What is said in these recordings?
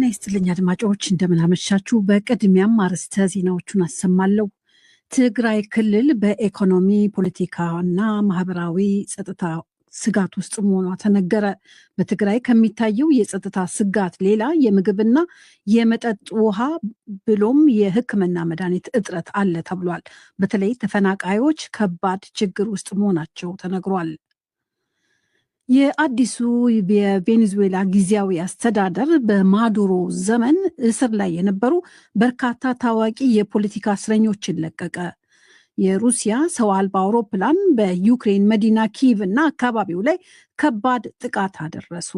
ጤና ይስጥልኝ አድማጮች እንደምን አመሻችሁ። በቅድሚያም አርዕስተ ዜናዎቹን አሰማለሁ። ትግራይ ክልል በኢኮኖሚ ፖለቲካና ማህበራዊ ጸጥታ ስጋት ውስጥ መሆኗ ተነገረ። በትግራይ ከሚታየው የጸጥታ ስጋት ሌላ የምግብና የመጠጥ ውሃ ብሎም የሕክምና መድኃኒት እጥረት አለ ተብሏል። በተለይ ተፈናቃዮች ከባድ ችግር ውስጥ መሆናቸው ተነግሯል። የአዲሱ የቬኔዙዌላ ጊዜያዊ አስተዳደር በማዱሮ ዘመን እስር ላይ የነበሩ በርካታ ታዋቂ የፖለቲካ እስረኞችን ለቀቀ። የሩሲያ ሰው አልባ አውሮፕላን በዩክሬን መዲና ኪቭ እና አካባቢው ላይ ከባድ ጥቃት አደረሱ።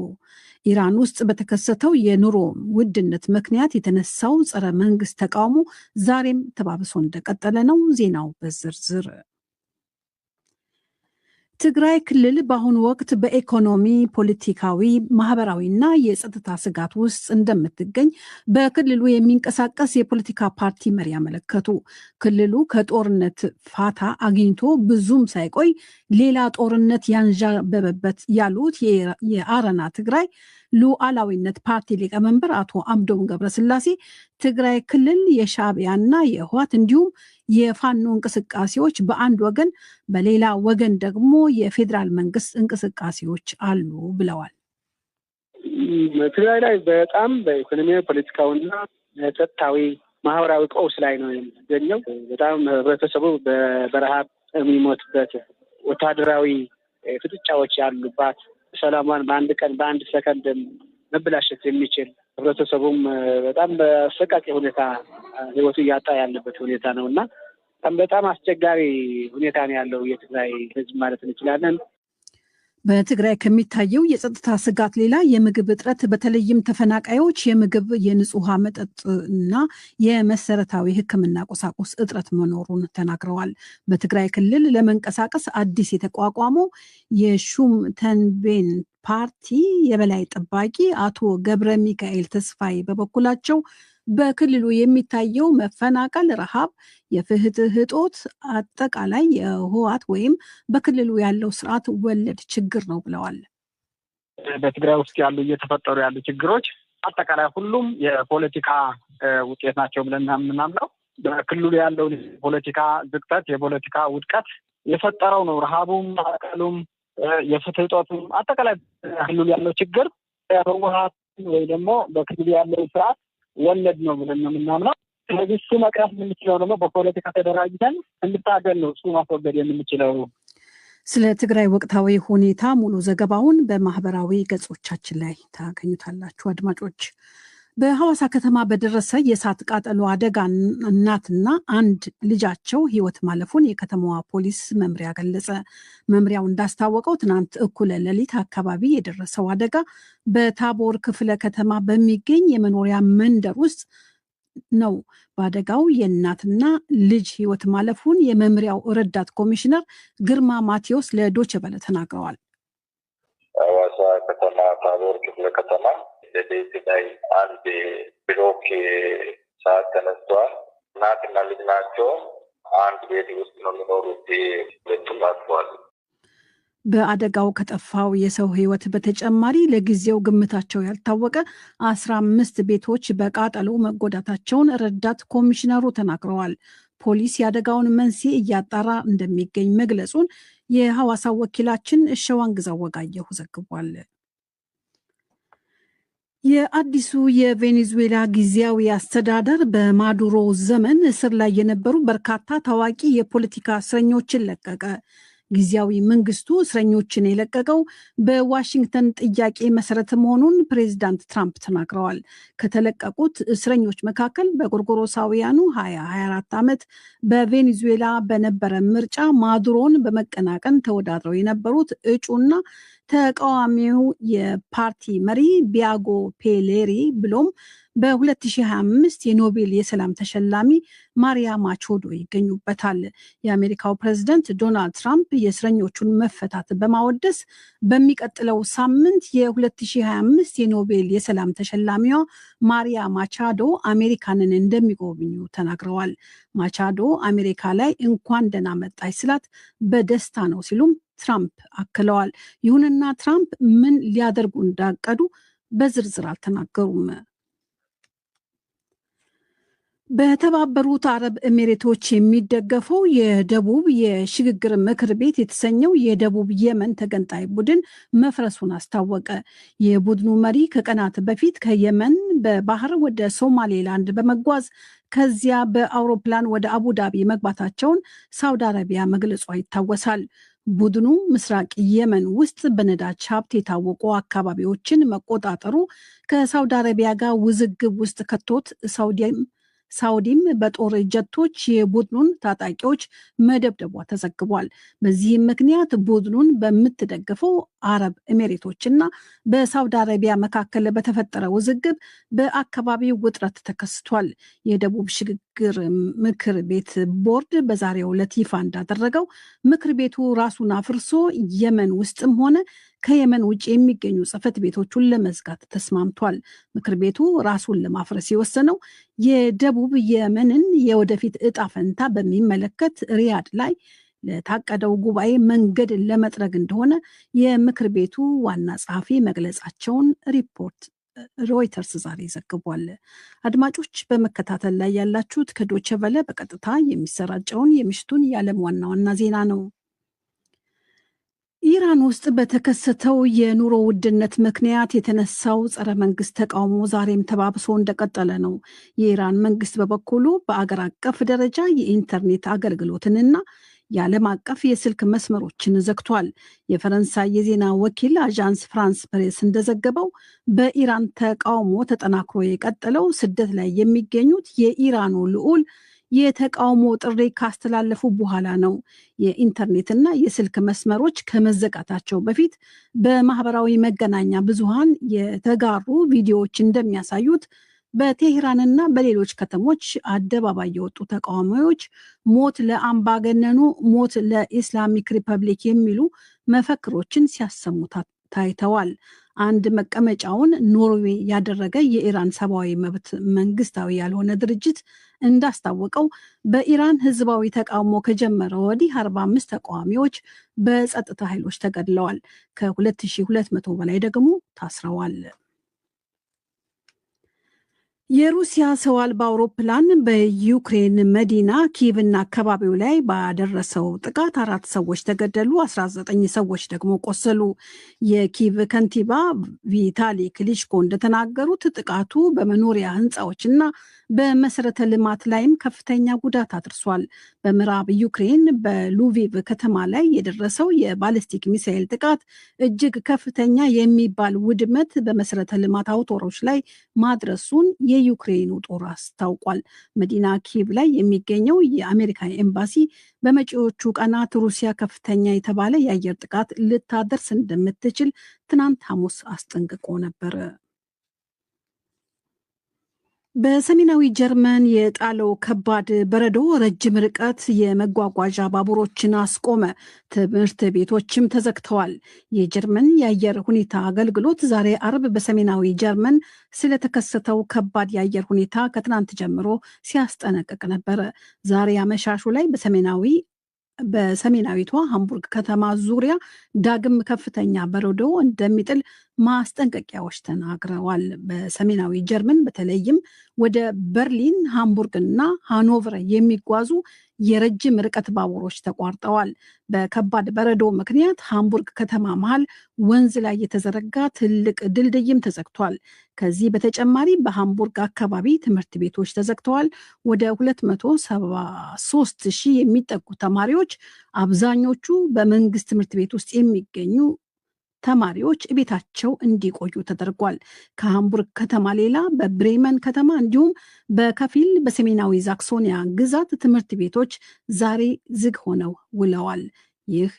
ኢራን ውስጥ በተከሰተው የኑሮ ውድነት ምክንያት የተነሳው ጸረ መንግስት ተቃውሞ ዛሬም ተባብሶ እንደቀጠለ ነው። ዜናው በዝርዝር ትግራይ ክልል በአሁኑ ወቅት በኢኮኖሚ ፖለቲካዊ፣ ማህበራዊና የጸጥታ ስጋት ውስጥ እንደምትገኝ በክልሉ የሚንቀሳቀስ የፖለቲካ ፓርቲ መሪ ያመለከቱ። ክልሉ ከጦርነት ፋታ አግኝቶ ብዙም ሳይቆይ ሌላ ጦርነት ያንዣበበበት ያሉት የአረና ትግራይ ሉዓላዊነት ፓርቲ ሊቀመንበር አቶ አምዶም ገብረስላሴ ትግራይ ክልል የሻዕቢያና የህወሓት እንዲሁም የፋኖ እንቅስቃሴዎች በአንድ ወገን፣ በሌላ ወገን ደግሞ የፌዴራል መንግስት እንቅስቃሴዎች አሉ ብለዋል። ትግራይ ላይ በጣም በኢኮኖሚያዊ ፖለቲካዊና ጸጥታዊ ማህበራዊ ቀውስ ላይ ነው የሚገኘው። በጣም ህብረተሰቡ በረሃብ የሚሞትበት፣ ወታደራዊ ፍጥጫዎች ያሉባት፣ ሰላሟን በአንድ ቀን በአንድ ሰከንድ መበላሸት የሚችል ህብረተሰቡም በጣም በአሰቃቂ ሁኔታ ህይወቱ እያጣ ያለበት ሁኔታ ነው እና በጣም አስቸጋሪ ሁኔታ ነው ያለው የትግራይ ህዝብ ማለት እንችላለን። በትግራይ ከሚታየው የጸጥታ ስጋት ሌላ የምግብ እጥረት በተለይም ተፈናቃዮች የምግብ፣ የንጹህ ውሃ መጠጥ እና የመሰረታዊ ሕክምና ቁሳቁስ እጥረት መኖሩን ተናግረዋል። በትግራይ ክልል ለመንቀሳቀስ አዲስ የተቋቋመው የሹም ተንቤን ፓርቲ የበላይ ጠባቂ አቶ ገብረ ሚካኤል ተስፋዬ በበኩላቸው በክልሉ የሚታየው መፈናቀል፣ ረሃብ፣ የፍትህ እጦት አጠቃላይ የህወሓት ወይም በክልሉ ያለው ስርዓት ወለድ ችግር ነው ብለዋል። በትግራይ ውስጥ ያሉ እየተፈጠሩ ያሉ ችግሮች አጠቃላይ ሁሉም የፖለቲካ ውጤት ናቸው ብለን የምናምነው በክልሉ ያለው የፖለቲካ ዝቅጠት፣ የፖለቲካ ውድቀት የፈጠረው ነው። ረሃቡም፣ ማዕቀሉም፣ የፍትህ እጦቱም አጠቃላይ ክልሉ ያለው ችግር ህወሓት ወይ ደግሞ በክልሉ ያለው ስርዓት ወለድ ነው ብለን ነው የምናምነው። ስለዚህ እሱ መቅረፍ የምንችለው ደግሞ በፖለቲካ ተደራጅተን እንድታገል ነው እሱ ማስወገድ የምንችለው። ስለ ትግራይ ወቅታዊ ሁኔታ ሙሉ ዘገባውን በማህበራዊ ገጾቻችን ላይ ታገኙታላችሁ አድማጮች። በሐዋሳ ከተማ በደረሰ የእሳት ቃጠሎ አደጋ እናትና አንድ ልጃቸው ህይወት ማለፉን የከተማዋ ፖሊስ መምሪያ ገለጸ። መምሪያው እንዳስታወቀው ትናንት እኩለ ሌሊት አካባቢ የደረሰው አደጋ በታቦር ክፍለ ከተማ በሚገኝ የመኖሪያ መንደር ውስጥ ነው። በአደጋው የእናትና ልጅ ህይወት ማለፉን የመምሪያው ረዳት ኮሚሽነር ግርማ ማቴዎስ ለዶይቼ ቬለ ተናግረዋል። ሐዋሳ ከተማ ታቦር ክፍለ ከተማ ለቤት ላይ አንድ ብሎክ ሰዓት ተነስቷል። እናትና ልጅ ናቸው። አንድ ቤት ውስጥ ነው የሚኖሩት። ሁለቱም አጥተዋል። በአደጋው ከጠፋው የሰው ህይወት በተጨማሪ ለጊዜው ግምታቸው ያልታወቀ 15 ቤቶች በቃጠሎ መጎዳታቸውን ረዳት ኮሚሽነሩ ተናግረዋል። ፖሊስ የአደጋውን መንስኤ እያጣራ እንደሚገኝ መግለጹን የሐዋሳው ወኪላችን እሸዋንግዛው ወጋየሁ ዘግቧል። የአዲሱ የቬኔዙዌላ ጊዜያዊ አስተዳደር በማዱሮ ዘመን እስር ላይ የነበሩ በርካታ ታዋቂ የፖለቲካ እስረኞችን ለቀቀ። ጊዜያዊ መንግስቱ እስረኞችን የለቀቀው በዋሽንግተን ጥያቄ መሰረት መሆኑን ፕሬዚዳንት ትራምፕ ተናግረዋል። ከተለቀቁት እስረኞች መካከል በጎርጎሮሳውያኑ 2024 ዓመት በቬኔዙዌላ በነበረ ምርጫ ማዱሮን በመቀናቀን ተወዳድረው የነበሩት እጩና ተቃዋሚው የፓርቲ መሪ ቢያጎ ፔሌሪ ብሎም በ2025 የኖቤል የሰላም ተሸላሚ ማሪያ ማቾዶ ይገኙበታል። የአሜሪካው ፕሬዝደንት ዶናልድ ትራምፕ የእስረኞቹን መፈታት በማወደስ በሚቀጥለው ሳምንት የ2025 የኖቤል የሰላም ተሸላሚዋ ማሪያ ማቻዶ አሜሪካንን እንደሚጎበኙ ተናግረዋል። ማቻዶ አሜሪካ ላይ እንኳን ደህና መጣች ስላት በደስታ ነው ሲሉም ትራምፕ አክለዋል። ይሁንና ትራምፕ ምን ሊያደርጉ እንዳቀዱ በዝርዝር አልተናገሩም። በተባበሩት አረብ ኤሚሬቶች የሚደገፈው የደቡብ የሽግግር ምክር ቤት የተሰኘው የደቡብ የመን ተገንጣይ ቡድን መፍረሱን አስታወቀ። የቡድኑ መሪ ከቀናት በፊት ከየመን በባህር ወደ ሶማሌላንድ በመጓዝ ከዚያ በአውሮፕላን ወደ አቡዳቢ መግባታቸውን ሳውዲ አረቢያ መግለጿ ይታወሳል። ቡድኑ ምስራቅ የመን ውስጥ በነዳጅ ሀብት የታወቁ አካባቢዎችን መቆጣጠሩ ከሳውዲ አረቢያ ጋር ውዝግብ ውስጥ ከቶት ሳውዲም በጦር ጀቶች የቡድኑን ታጣቂዎች መደብደቧ ተዘግቧል። በዚህም ምክንያት ቡድኑን በምትደግፈው አረብ ኤሚሬቶችና በሳውዲ አረቢያ መካከል በተፈጠረ ውዝግብ በአካባቢው ውጥረት ተከስቷል። የደቡብ ሽግግር ምክር ቤት ቦርድ በዛሬው ዕለት ይፋ እንዳደረገው ምክር ቤቱ ራሱን አፍርሶ የመን ውስጥም ሆነ ከየመን ውጭ የሚገኙ ጽሕፈት ቤቶቹን ለመዝጋት ተስማምቷል። ምክር ቤቱ ራሱን ለማፍረስ የወሰነው የደቡብ የመንን የወደፊት እጣ ፈንታ በሚመለከት ሪያድ ላይ ለታቀደው ጉባኤ መንገድ ለመጥረግ እንደሆነ የምክር ቤቱ ዋና ጸሐፊ መግለጻቸውን ሮይተርስ ዛሬ ዘግቧል። አድማጮች በመከታተል ላይ ያላችሁት ከዶቼ ቬለ በቀጥታ የሚሰራጨውን የምሽቱን የዓለም ዋና ዋና ዜና ነው። ኢራን ውስጥ በተከሰተው የኑሮ ውድነት ምክንያት የተነሳው ጸረ መንግስት ተቃውሞ ዛሬም ተባብሶ እንደቀጠለ ነው። የኢራን መንግስት በበኩሉ በአገር አቀፍ ደረጃ የኢንተርኔት አገልግሎትንና የዓለም አቀፍ የስልክ መስመሮችን ዘግቷል። የፈረንሳይ የዜና ወኪል አዣንስ ፍራንስ ፕሬስ እንደዘገበው በኢራን ተቃውሞ ተጠናክሮ የቀጠለው ስደት ላይ የሚገኙት የኢራኑ ልዑል የተቃውሞ ጥሪ ካስተላለፉ በኋላ ነው። የኢንተርኔትና የስልክ መስመሮች ከመዘጋታቸው በፊት በማህበራዊ መገናኛ ብዙሃን የተጋሩ ቪዲዮዎች እንደሚያሳዩት በቴህራንና በሌሎች ከተሞች አደባባይ የወጡ ተቃዋሚዎች ሞት ለአምባገነኑ፣ ሞት ለኢስላሚክ ሪፐብሊክ የሚሉ መፈክሮችን ሲያሰሙ ታይተዋል። አንድ መቀመጫውን ኖርዌይ ያደረገ የኢራን ሰብአዊ መብት መንግስታዊ ያልሆነ ድርጅት እንዳስታወቀው በኢራን ህዝባዊ ተቃውሞ ከጀመረ ወዲህ 45 ተቃዋሚዎች በጸጥታ ኃይሎች ተገድለዋል። ከ2200 በላይ ደግሞ ታስረዋል። የሩሲያ ሰው አልባ አውሮፕላን በዩክሬን መዲና ኪቭና አካባቢው ላይ ባደረሰው ጥቃት 4 ሰዎች ተገደሉ፣ 19 ሰዎች ደግሞ ቆሰሉ። የኪቭ ከንቲባ ቪታሊ ክሊችኮ እንደተናገሩት ጥቃቱ በመኖሪያ ህንፃዎችና በመሰረተ ልማት ላይም ከፍተኛ ጉዳት አድርሷል። በምዕራብ ዩክሬን በሉቪቭ ከተማ ላይ የደረሰው የባሊስቲክ ሚሳኤል ጥቃት እጅግ ከፍተኛ የሚባል ውድመት በመሰረተ ልማት አውታሮች ላይ ማድረሱን የዩክሬኑ ጦር አስታውቋል። መዲና ኪቭ ላይ የሚገኘው የአሜሪካ ኤምባሲ በመጪዎቹ ቀናት ሩሲያ ከፍተኛ የተባለ የአየር ጥቃት ልታደርስ እንደምትችል ትናንት ሐሙስ አስጠንቅቆ ነበር። በሰሜናዊ ጀርመን የጣለው ከባድ በረዶ ረጅም ርቀት የመጓጓዣ ባቡሮችን አስቆመ። ትምህርት ቤቶችም ተዘግተዋል። የጀርመን የአየር ሁኔታ አገልግሎት ዛሬ አርብ በሰሜናዊ ጀርመን ስለተከሰተው ከባድ የአየር ሁኔታ ከትናንት ጀምሮ ሲያስጠነቅቅ ነበረ። ዛሬ አመሻሹ ላይ በሰሜናዊቷ ሃምቡርግ ከተማ ዙሪያ ዳግም ከፍተኛ በረዶ እንደሚጥል ማስጠንቀቂያዎች ተናግረዋል። በሰሜናዊ ጀርመን በተለይም ወደ በርሊን፣ ሃምቡርግ እና ሃኖቨር የሚጓዙ የረጅም ርቀት ባቡሮች ተቋርጠዋል። በከባድ በረዶ ምክንያት ሃምቡርግ ከተማ መሃል ወንዝ ላይ የተዘረጋ ትልቅ ድልድይም ተዘግቷል። ከዚህ በተጨማሪ በሃምቡርግ አካባቢ ትምህርት ቤቶች ተዘግተዋል። ወደ 273 ሺህ የሚጠጉ ተማሪዎች፣ አብዛኞቹ በመንግስት ትምህርት ቤት ውስጥ የሚገኙ ተማሪዎች ቤታቸው እንዲቆዩ ተደርጓል። ከሃምቡርግ ከተማ ሌላ በብሬመን ከተማ እንዲሁም በከፊል በሰሜናዊ ዛክሶኒያ ግዛት ትምህርት ቤቶች ዛሬ ዝግ ሆነው ውለዋል። ይህ